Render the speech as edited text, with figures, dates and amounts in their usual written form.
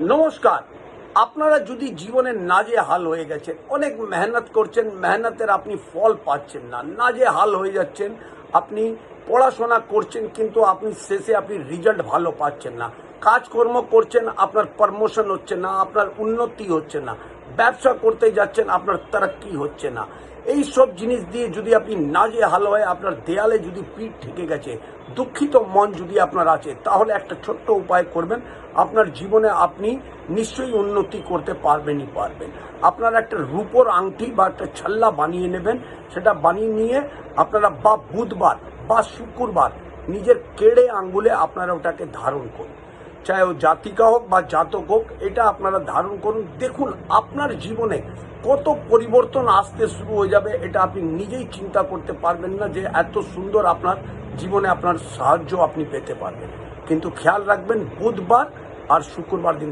নমস্কার। আপনারা যদি জীবনে নাজেহাল হয়ে গেছেন, অনেক মেহনত করছেন, মেহনতের আপনি ফল পাচ্ছেন না, নাজেহাল হয়ে যাচ্ছেন, আপনি পড়াশোনা করছেন কিন্তু আপনি শেষে রেজাল্ট ভালো পাচ্ছেন না, কাজকর্ম করছেন আপনার প্রমোশন হচ্ছে না, আপনার উন্নতি হচ্ছে না, ব্যবসা করতে যাচ্ছেন আপনার তরক্কি হচ্ছে না, এই সব জিনিস দিয়ে যদি আপনি নাজেহাল হয়ে আপনার দেয়ালে যদি পিঠ ঠেকে গেছে, দুঃখিত মন যদি আপনার আছে, তাহলে একটা ছোট্ট উপায় করবেন। আপনার জীবনে আপনি নিশ্চয়ই উন্নতি করতে পারবেনই পারবেন। আপনারা একটা রূপোর আংটি বা একটা ছাল্লা বানিয়ে নেবেন। সেটা বানিয়ে নিয়ে আপনারা বা বুধবার বা শুক্রবার নিজের কেড়ে আঙ্গুলে আপনারা ওটাকে ধারণ করুন, চাहे ও জাতিকা হোক বা জাতক হোক, এটা আপনারা ধারণ করুন। দেখুন আপনার জীবনে কত পরিবর্তন আসতে শুরু হয়ে যাবে, এটা আপনি নিজেই চিন্তা করতে পারবেন না যে এত সুন্দর আপনার জীবনে আপনার সাহায্য আপনি পেতে পারবেন। কিন্তু খেয়াল রাখবেন বুধবার আর শুক্রবার দিন